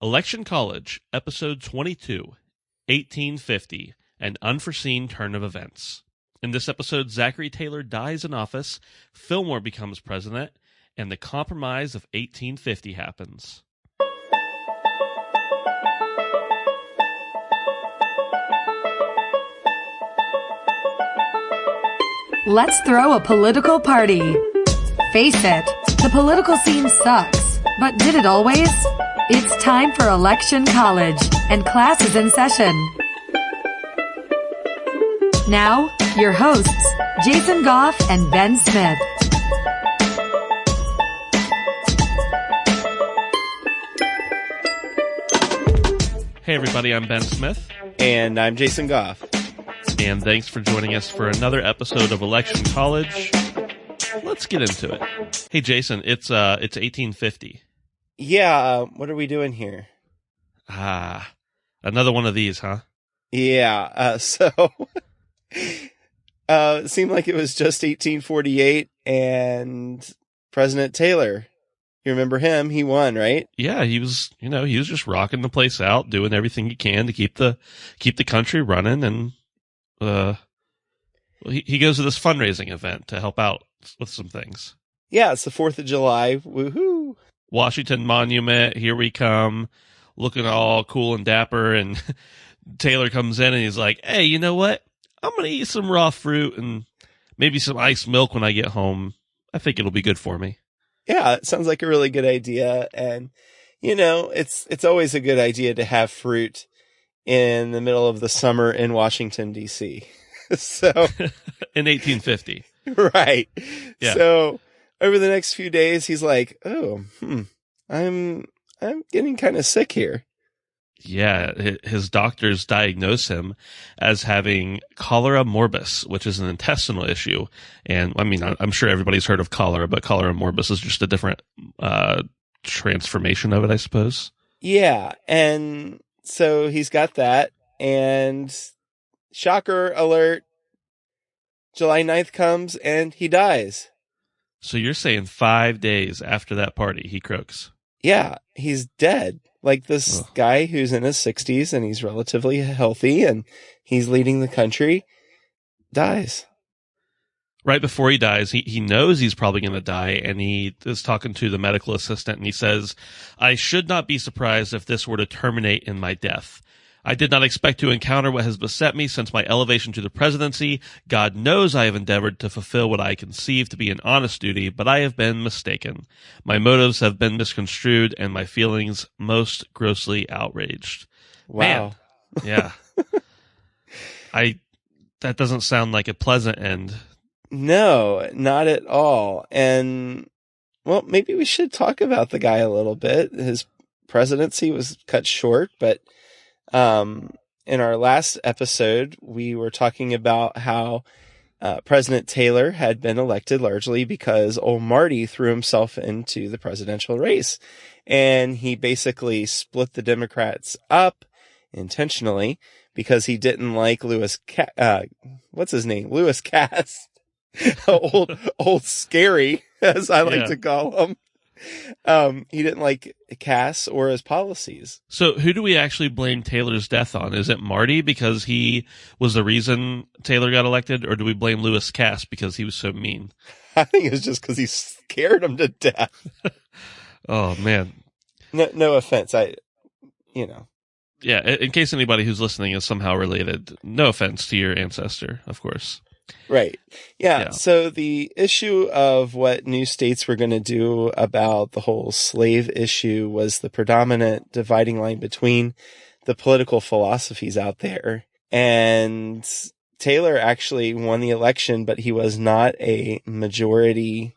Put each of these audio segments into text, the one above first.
Election College, Episode 22, 1850, An Unforeseen Turn of Events. In this episode, Zachary Taylor dies in office, Fillmore becomes president, and the Compromise of 1850 happens. Let's throw a political party. Face it, the political scene sucks, but did it always? It's time for Election College, and class is in session. Now, your hosts, Jason Goff and Ben Smith. Hey everybody, I'm Ben Smith. And I'm Jason Goff. And thanks for joining us for another episode of Election College. Let's get into it. Hey Jason, it's 1850. Yeah, what are we doing here? Another one of these, huh? Yeah, it seemed like it was just 1848 and President Taylor. You remember him? He won, right? Yeah, he was just rocking the place out, doing everything he can to keep the country running, and he goes to this fundraising event to help out with some things. Yeah, it's the 4th of July. Woohoo! Washington Monument, here we come, looking all cool and dapper, and Taylor comes in and he's like, hey, you know what? I'm going to eat some raw fruit and maybe some iced milk when I get home. I think it'll be good for me. Yeah, it sounds like a really good idea. And, it's always a good idea to have fruit in the middle of the summer in Washington, D.C. So in 1850. Right. Yeah. So over the next few days, he's like, I'm getting kind of sick here. Yeah, his doctors diagnose him as having cholera morbus, which is an intestinal issue. And I mean, I'm sure everybody's heard of cholera, but cholera morbus is just a different transformation of it, I suppose. Yeah, and so he's got that, and shocker alert, July 9th comes and he dies. So you're saying 5 days after that party, he croaks? Yeah, he's dead. Like this guy who's in his 60s and he's relatively healthy and he's leading the country, dies. Right before he dies, he knows he's probably going to die, and he is talking to the medical assistant, and he says, I should not be surprised if this were to terminate in my death. I did not expect to encounter what has beset me since my elevation to the presidency. God knows I have endeavored to fulfill what I conceive to be an honest duty, but I have been mistaken. My motives have been misconstrued, and my feelings most grossly outraged. Wow. Man. Yeah. That doesn't sound like a pleasant end. No, not at all. And, well, maybe we should talk about the guy a little bit. His presidency was cut short, but in our last episode, we were talking about how President Taylor had been elected largely because old Marty threw himself into the presidential race. And he basically split the Democrats up intentionally because he didn't like Lewis Cass. old scary, as I like to call him. He didn't like Cass or his policies. So who do we actually blame Taylor's death on? Is it Marty because he was the reason Taylor got elected, or do we blame Lewis Cass because he was so mean? I think it's just because he scared him to death. Oh man. No offense. Yeah, in case anybody who's listening is somehow related, no offense to your ancestor, of course. Right. Yeah. So the issue of what new states were going to do about the whole slave issue was the predominant dividing line between the political philosophies out there. And Taylor actually won the election, but he was not a majority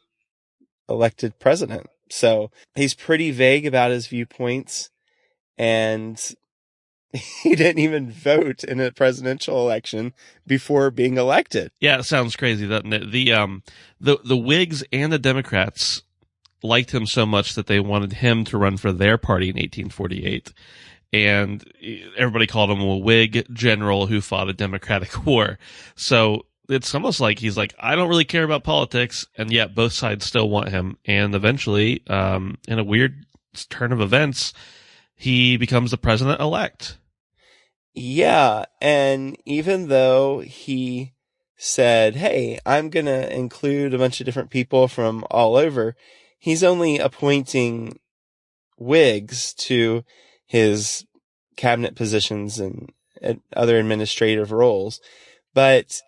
elected president. So he's pretty vague about his viewpoints, and he didn't even vote in a presidential election before being elected. Yeah, it sounds crazy, doesn't it? The Whigs and the Democrats liked him so much that they wanted him to run for their party in 1848. And everybody called him a Whig general who fought a Democratic war. So it's almost like he's like, I don't really care about politics, and yet both sides still want him. And eventually, in a weird turn of events, he becomes the president-elect. Yeah, and even though he said, hey, I'm going to include a bunch of different people from all over, he's only appointing Whigs to his cabinet positions and other administrative roles. But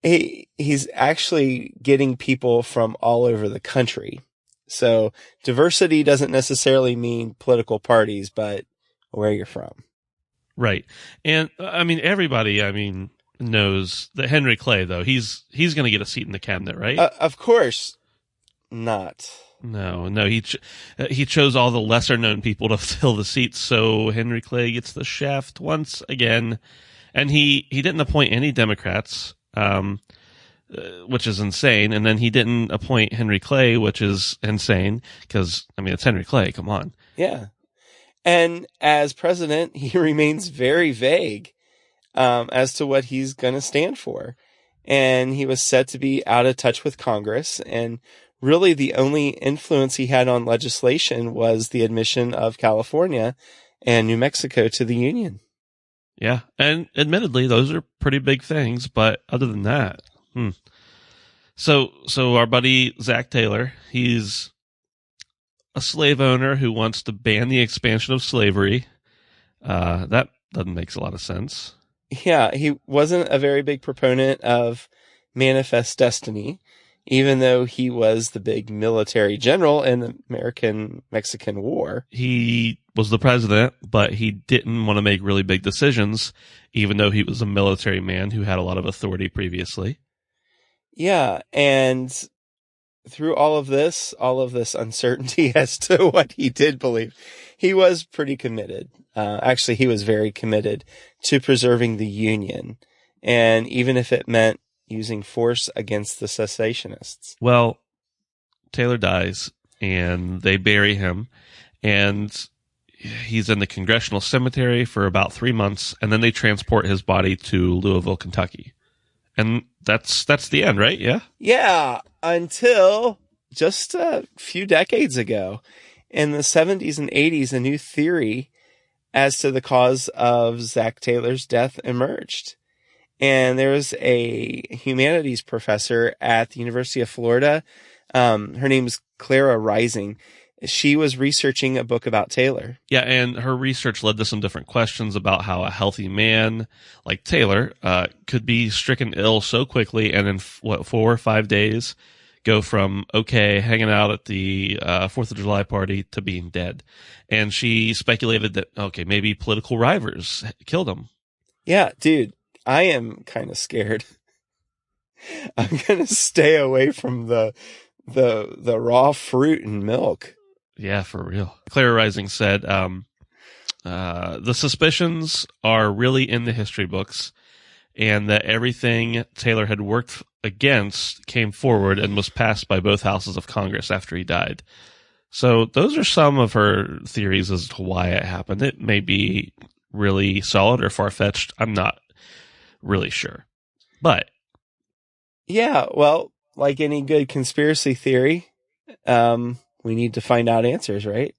he's actually getting people from all over the country. So diversity doesn't necessarily mean political parties, but where you're from. Right. And I mean, everybody, knows that Henry Clay, though, he's going to get a seat in the cabinet, right? Of course not. No, he chose all the lesser known people to fill the seats. So Henry Clay gets the shaft once again. And he didn't appoint any Democrats, which is insane. And then he didn't appoint Henry Clay, which is insane because, it's Henry Clay. Come on. Yeah. And as president, he remains very vague as to what he's going to stand for. And he was said to be out of touch with Congress. And really the only influence he had on legislation was the admission of California and New Mexico to the Union. Yeah. And admittedly, those are pretty big things. But other than that, So our buddy Zach Taylor, he's a slave owner who wants to ban the expansion of slavery. That doesn't make a lot of sense. Yeah, he wasn't a very big proponent of manifest destiny, even though he was the big military general in the American-Mexican War. He was the president, but he didn't want to make really big decisions, even though he was a military man who had a lot of authority previously. Yeah, and through all of this uncertainty as to what he did believe, he was pretty committed. Actually, he was very committed to preserving the Union, and even if it meant using force against the secessionists. Well, Taylor dies, and they bury him, and he's in the Congressional Cemetery for about 3 months, and then they transport his body to Louisville, Kentucky. And that's the end, right? Yeah? Yeah, until just a few decades ago. In the 70s and 80s, a new theory as to the cause of Zach Taylor's death emerged. And there was a humanities professor at the University of Florida. Her name is Clara Rising. She was researching a book about Taylor. Yeah, and her research led to some different questions about how a healthy man like Taylor could be stricken ill so quickly and in 4 or 5 days go from, hanging out at the 4th of July party to being dead. And she speculated that, maybe political rivals killed him. Yeah, dude, I am kind of scared. I'm going to stay away from the raw fruit and milk. Yeah, for real. Clara Rising said, the suspicions are really in the history books, and that everything Taylor had worked against came forward and was passed by both houses of Congress after he died. So those are some of her theories as to why it happened. It may be really solid or far-fetched. I'm not really sure. But yeah, well, like any good conspiracy theory, we need to find out answers, right?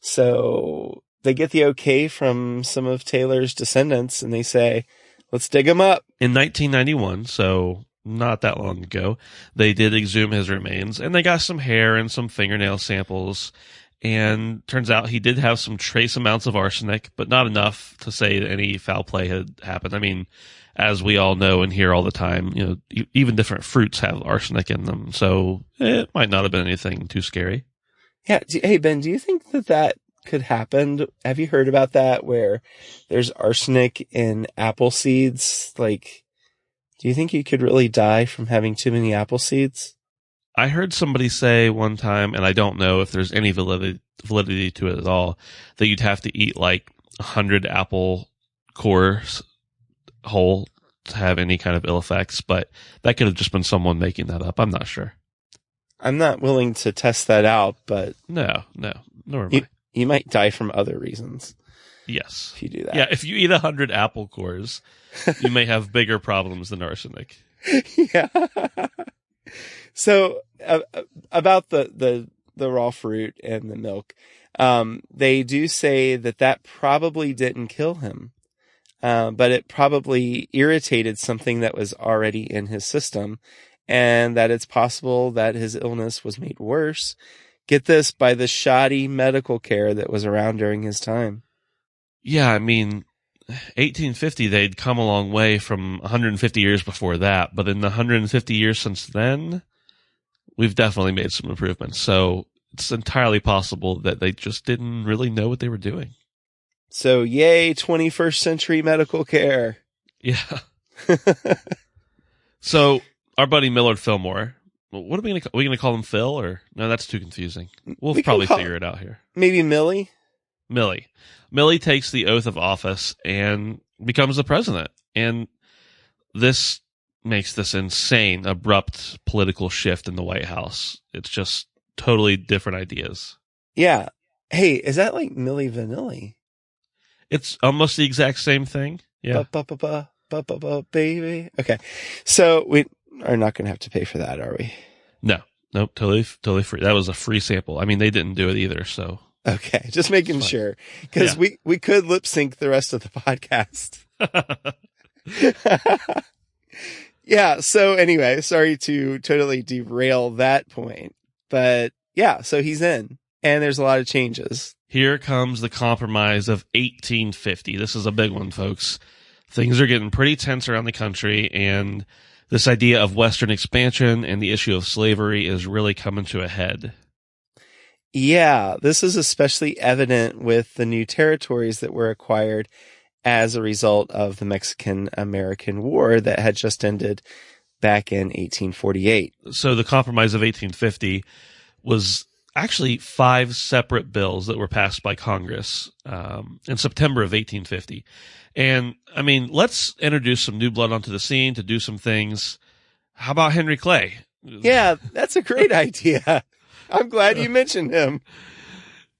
So they get the okay from some of Taylor's descendants and they say, let's dig him up. In 1991, so not that long ago, they did exhume his remains and they got some hair and some fingernail samples. And turns out he did have some trace amounts of arsenic, but not enough to say that any foul play had happened. As we all know and hear all the time, even different fruits have arsenic in them. So it might not have been anything too scary. Yeah. Hey, Ben, do you think that could happen? Have you heard about that where there's arsenic in apple seeds? Like, do you think you could really die from having too many apple seeds? I heard somebody say one time, and I don't know if there's any validity to it at all, that you'd have to eat like 100 apple cores whole to have any kind of ill effects, but that could have just been someone making that up. I'm not sure. I'm not willing to test that out, but no, nor am I. You might die from other reasons. Yes. If you do that. Yeah, if you eat 100 apple cores, you may have bigger problems than arsenic. Yeah. So about the raw fruit and the milk, They do say that probably didn't kill him, but it probably irritated something that was already in his system, and that it's possible that his illness was made worse. Get this, by the shoddy medical care that was around during his time. Yeah, I mean, 1850, they'd come a long way from 150 years before that, but in the 150 years since then, we've definitely made some improvements. So it's entirely possible that they just didn't really know what they were doing. So yay, 21st century medical care. Yeah. So our buddy Millard Fillmore, what are we going to call him, Phil? Or no, that's too confusing. We'll probably figure it out here. Maybe Millie? Millie takes the oath of office and becomes the president. And this makes this insane, abrupt political shift in the White House. It's just totally different ideas. Yeah. Hey, is that like Milli Vanilli? It's almost the exact same thing. Yeah. Baby. Okay. So we are not going to have to pay for that, are we? No, totally free. That was a free sample. I mean, they didn't do it either, so. Okay. Just making sure. Because we could lip sync the rest of the podcast. Yeah. So anyway, sorry to totally derail that point. But yeah, so he's in. And there's a lot of changes. Here comes the Compromise of 1850. This is a big one, folks. Things are getting pretty tense around the country, and this idea of Western expansion and the issue of slavery is really coming to a head. Yeah, this is especially evident with the new territories that were acquired as a result of the Mexican-American War that had just ended back in 1848. So the Compromise of 1850 was actually 5 separate bills that were passed by Congress in September of 1850. And, I mean, let's introduce some new blood onto the scene to do some things. How about Henry Clay? Yeah, that's a great idea. I'm glad you mentioned him.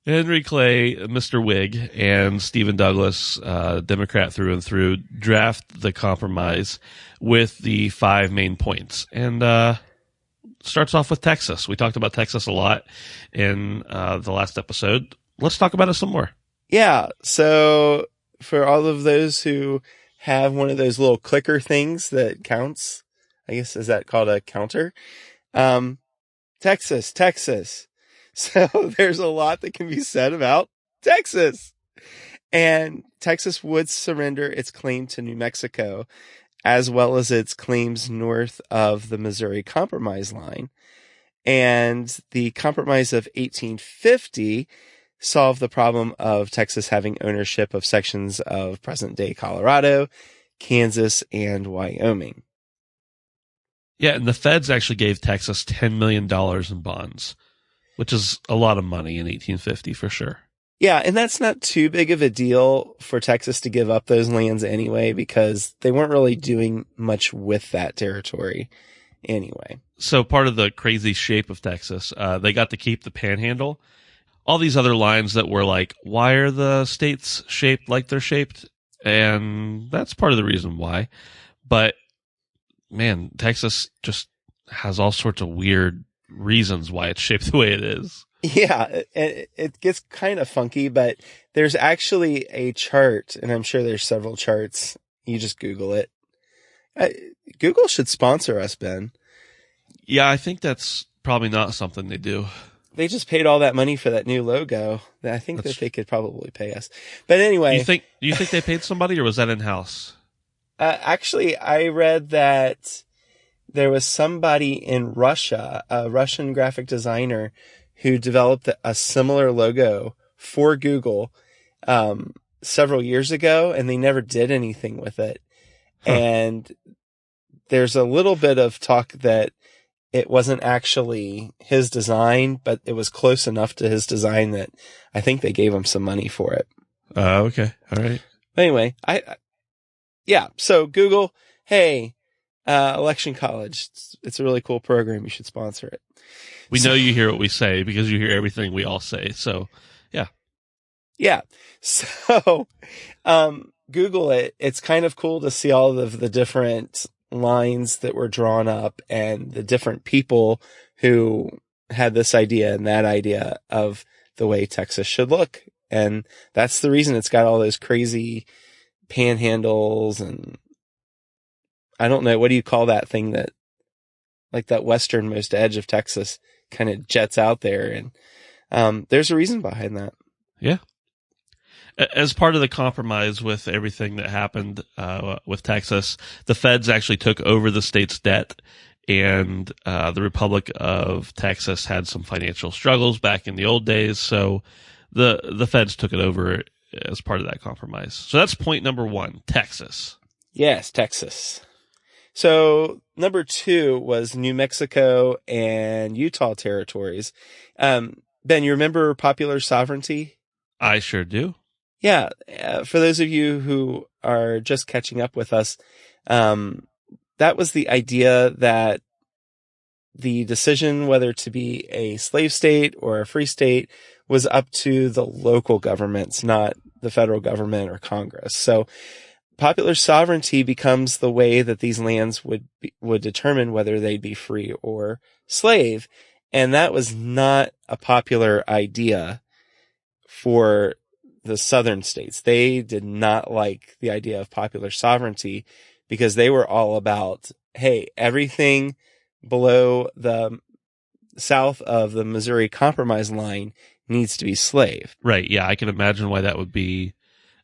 Henry Clay, Mr. Whig, and Stephen Douglas, Democrat through and through, draft the compromise with the 5 main points. And starts off with Texas. We talked about Texas a lot in the last episode. Let's talk about it some more. Yeah, so for all of those who have one of those little clicker things that counts, I guess, is that called a counter? Texas. So there's a lot that can be said about Texas. And Texas would surrender its claim to New Mexico, as well as its claims north of the Missouri Compromise line. And the Compromise of 1850 solved the problem of Texas having ownership of sections of present-day Colorado, Kansas, and Wyoming. Yeah, and the feds actually gave Texas $10 million in bonds, which is a lot of money in 1850 for sure. Yeah, and that's not too big of a deal for Texas to give up those lands anyway, because they weren't really doing much with that territory anyway. So part of the crazy shape of Texas, they got to keep the Panhandle. All these other lines that were like, why are the states shaped like they're shaped? And that's part of the reason why. But man, Texas just has all sorts of weird reasons why it's shaped the way it is. Yeah, it gets kind of funky, but there's actually a chart, and I'm sure there's several charts. You just Google it. Google should sponsor us, Ben. Yeah, I think that's probably not something they do. They just paid all that money for that new logo. I think that they could probably pay us. But anyway. Do you think they paid somebody, or was that in-house? Actually, I read that there was somebody in Russia, a Russian graphic designer, who developed a similar logo for Google several years ago, and they never did anything with it. Huh. And there's a little bit of talk that it wasn't actually his design, but it was close enough to his design that I think they gave him some money for it. Okay. All right. Anyway, yeah. So Google, hey, Election College, it's a really cool program. You should sponsor it. We know you hear what we say because you hear everything we all say. So, yeah. Yeah. So, Google it. It's kind of cool to see all of the different lines that were drawn up and the different people who had this idea and that idea of the way Texas should look. And that's the reason it's got all those crazy panhandles and I don't know, what do you call that thing that, like that westernmost edge of Texas kind of jets out there. And there's a reason behind that. Yeah. As part of the compromise with everything that happened with Texas, the feds actually took over the state's debt, and the Republic of Texas had some financial struggles back in the old days, so the feds took it over as part of that compromise. So that's point number 1, Texas. Yes, Texas. So number 2 was New Mexico and Utah territories. Ben, you remember popular sovereignty? I sure do. Yeah. For those of you who are just catching up with us, that was the idea that the decision whether to be a slave state or a free state was up to the local governments, not the federal government or Congress. So popular sovereignty becomes the way that these lands would determine whether they'd be free or slave. And that was not a popular idea for the southern states. They did not like the idea of popular sovereignty because they were all about, hey, everything below the south of the Missouri Compromise line needs to be slave. Right. Yeah. I can imagine why that would be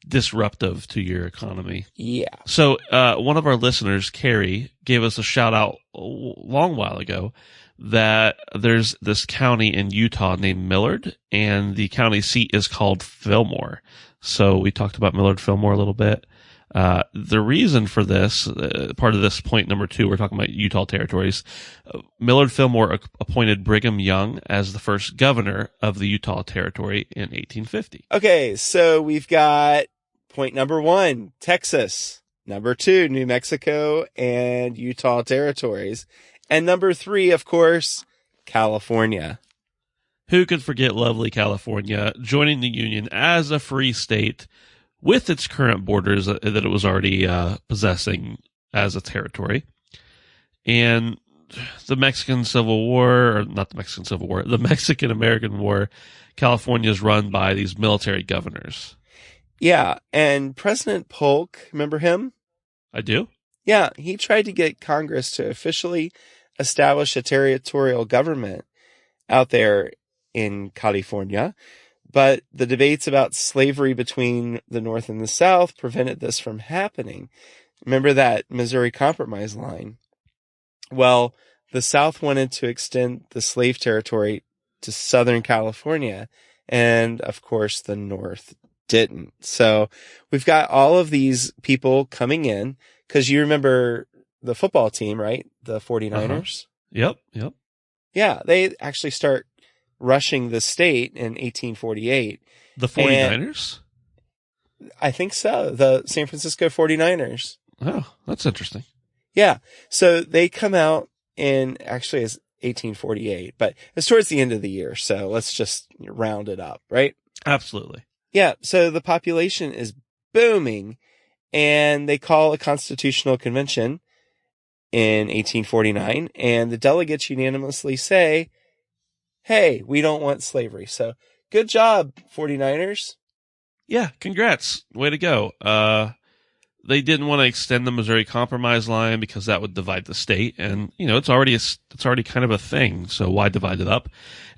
disruptive to your economy. Yeah. So, one of our listeners, Carrie, gave us a shout out a long while ago that there's this county in Utah named Millard, and the county seat is called Fillmore. So we talked about Millard Fillmore a little bit. The reason for this, part of this point number 2, we're talking about Utah territories. Millard Fillmore appointed Brigham Young as the first governor of the Utah territory in 1850. Okay, so we've got point number 1, Texas. Number 2, New Mexico and Utah territories. And number 3, of course, California. Who could forget lovely California joining the Union as a free state with its current borders that it was already possessing as a territory. And the Mexican Civil War, or not the Mexican Civil War, the Mexican-American War, California is run by these military governors. Yeah, and President Polk, remember him? I do? Yeah, he tried to get Congress to officially establish a territorial government out there in California, but the debates about slavery between the North and the South prevented this from happening. Remember that Missouri Compromise line? Well, the South wanted to extend the slave territory to Southern California, and of course the North didn't. So we've got all of these people coming in, because you remember the football team, right? The 49ers? Yep. Yeah, they actually start rushing the state in 1848. The 49ers? I think so. The San Francisco 49ers. Oh, that's interesting. Yeah. So they come out in, actually it's 1848, but it's towards the end of the year. So let's just round it up, right? Absolutely. Yeah. So the population is booming, and they call a constitutional convention in 1849, and the delegates unanimously say, hey, we don't want slavery. So good job, 49ers. Yeah, congrats. Way to go. They didn't want to extend the Missouri Compromise line because that would divide the state, and it's already kind of a thing. So why divide it up?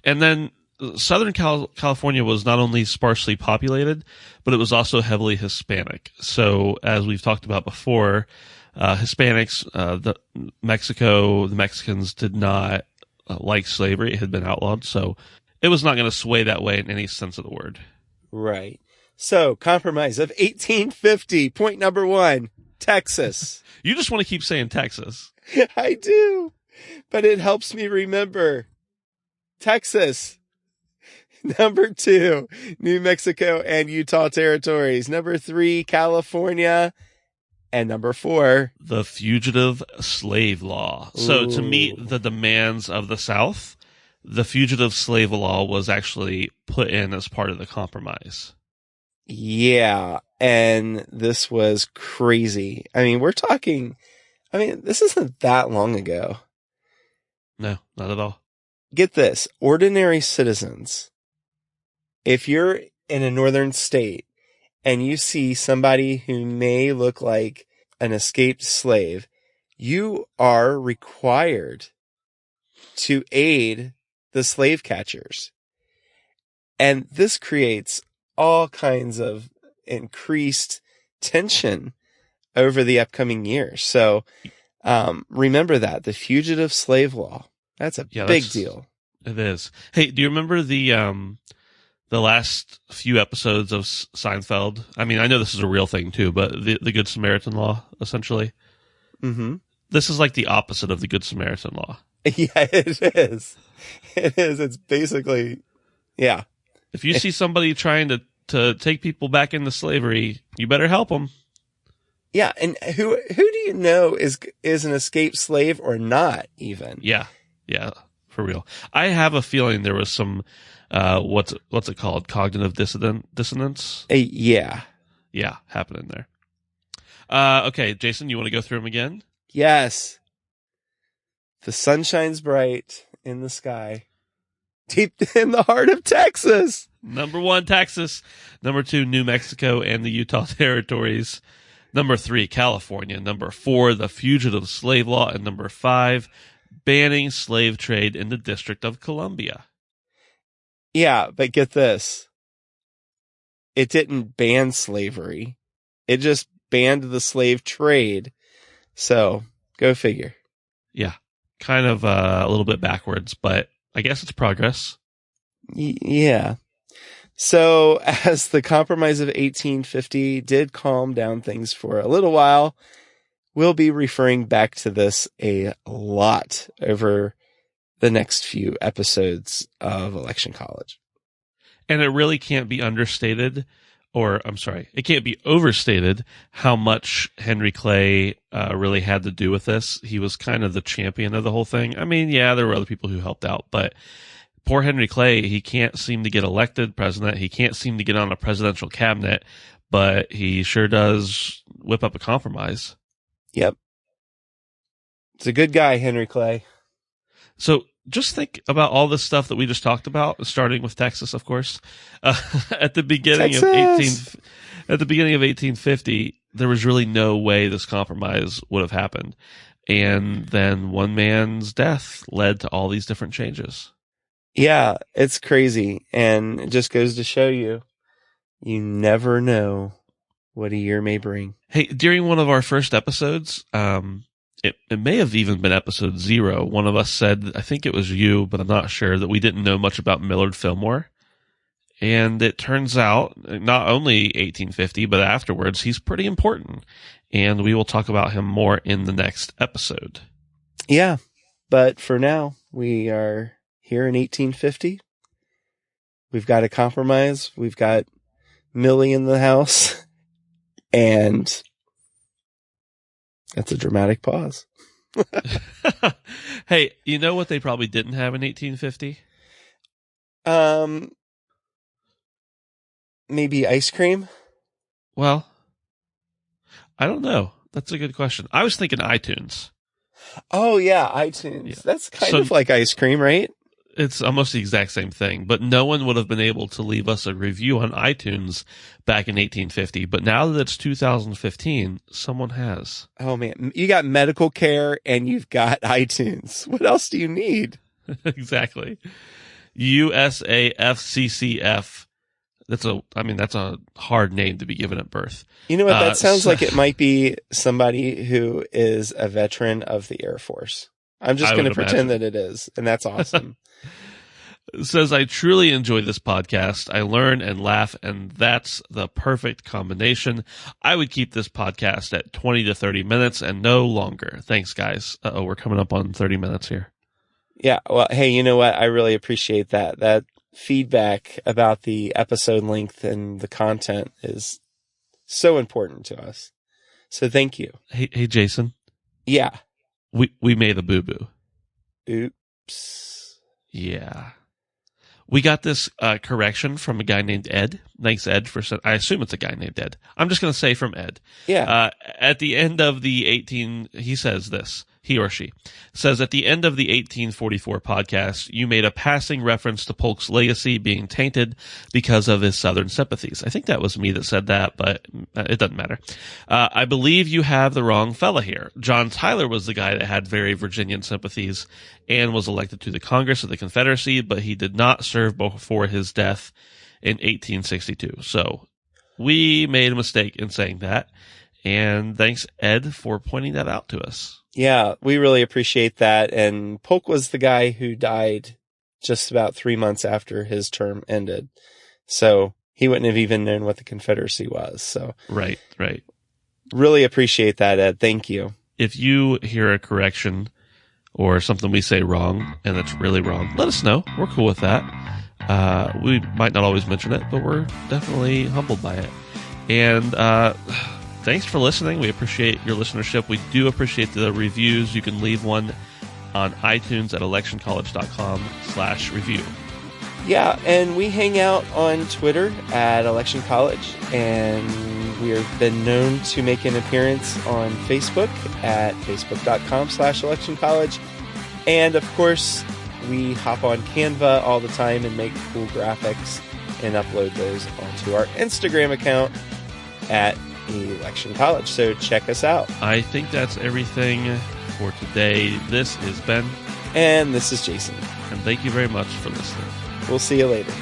And then Southern California was not only sparsely populated, but it was also heavily Hispanic. So as we've talked about before, Hispanics, the Mexicans did not like slavery. It had been outlawed, so it was not going to sway that way in any sense of the word. Right. So, compromise of 1850. Point number 1, Texas. You just want to keep saying Texas. I do, but it helps me remember. Texas. Number 2, New Mexico and Utah territories. Number 3, California. And number 4, the Fugitive Slave Law. So to meet the demands of the South, the Fugitive Slave Law was actually put in as part of the compromise. Yeah, and this was crazy. I mean, this isn't that long ago. No, not at all. Get this. Ordinary citizens if you're in a northern state and you see somebody who may look like an escaped slave, you are required to aid the slave catchers. And this creates all kinds of increased tension over the upcoming years. So remember that. The Fugitive Slave Law. That's a big deal. It is. Hey, do you remember the last few episodes of Seinfeld? I mean, I know this is a real thing too, but the Good Samaritan Law, essentially. Mm-hmm. This is like the opposite of the Good Samaritan Law. Yeah, it is. It is. It's basically, yeah. If you see somebody trying to take people back into slavery, you better help them. Yeah, and who do you know is an escaped slave or not even? Yeah, for real. I have a feeling there was some what's it called? Cognitive dissonance? Yeah, happening there. Okay, Jason, you want to go through them again? Yes. The sun shines bright in the sky, deep in the heart of Texas. Number 1, Texas. Number 2, New Mexico and the Utah territories. Number 3, California. Number 4, the Fugitive Slave Law. And number 5, banning slave trade in the District of Columbia. Yeah, but get this. It didn't ban slavery. It just banned the slave trade. So, go figure. Yeah, kind of a little bit backwards, but I guess it's progress. Yeah. So, as the Compromise of 1850 did calm down things for a little while, we'll be referring back to this a lot over the next few episodes of Election College. And it really can't be understated, it can't be overstated how much Henry Clay really had to do with this. He was kind of the champion of the whole thing. I mean, yeah, there were other people who helped out, but poor Henry Clay, he can't seem to get elected president. He can't seem to get on a presidential cabinet, but he sure does whip up a compromise. Yep. It's a good guy, Henry Clay. So just think about all this stuff that we just talked about, starting with Texas, of course. At the beginning of 1850, there was really no way this compromise would have happened. And then one man's death led to all these different changes. Yeah, it's crazy. And it just goes to show you never know what a year may bring. Hey, during one of our first episodes, it may have even been episode 0. One of us said, I think it was you, but I'm not sure, that we didn't know much about Millard Fillmore. And it turns out, not only 1850, but afterwards, he's pretty important. And we will talk about him more in the next episode. Yeah, but for now, we are here in 1850. We've got a compromise. We've got Millie in the house. And that's a dramatic pause. Hey, you know what they probably didn't have in 1850? Maybe ice cream? Well, I don't know. That's a good question. I was thinking iTunes. Oh, yeah, iTunes. Yeah. That's kind of like ice cream, right? It's almost the exact same thing, but no one would have been able to leave us a review on iTunes back in 1850. But now that it's 2015, someone has. Oh, man. You got medical care and you've got iTunes. What else do you need? Exactly. USAFCCF. That's a hard name to be given at birth. You know what? That sounds like it might be somebody who is a veteran of the Air Force. I'm just going to pretend that it is, and that's awesome. It says, I truly enjoy this podcast. I learn and laugh, and that's the perfect combination. I would keep this podcast at 20 to 30 minutes and no longer. Thanks, guys. We're coming up on 30 minutes here. Yeah, well, hey, you know what? I really appreciate that. That feedback about the episode length and the content is so important to us. So thank you. Hey, Jason. Yeah. We made a boo-boo. Oops. Yeah. We got this correction from a guy named Ed. Thanks, Ed, I assume it's a guy named Ed. I'm just going to say from Ed. Yeah. At the end of he says this, he or she, says at the end of the 1844 podcast, you made a passing reference to Polk's legacy being tainted because of his Southern sympathies. I think that was me that said that, but it doesn't matter. I believe you have the wrong fella here. John Tyler was the guy that had very Virginian sympathies and was elected to the Congress of the Confederacy, but he did not serve before his death in 1862. So we made a mistake in saying that. And thanks, Ed, for pointing that out to us. Yeah, we really appreciate that. And Polk was the guy who died just about 3 months after his term ended. So he wouldn't have even known what the Confederacy was. So Right. Really appreciate that, Ed. Thank you. If you hear a correction or something we say wrong, and that's really wrong, let us know. We're cool with that. We might not always mention it, but we're definitely humbled by it. And thanks for listening. We appreciate your listenership. We do appreciate the reviews. You can leave one on iTunes at electioncollege.com/review. Yeah, and we hang out on Twitter at Election College, and we have been known to make an appearance on Facebook at facebook.com/Election College. And of course, we hop on Canva all the time and make cool graphics and upload those onto our Instagram account at Election College. So check us out. I think that's everything for today. This is Ben. And this is Jason. And thank you very much for listening. We'll see you later.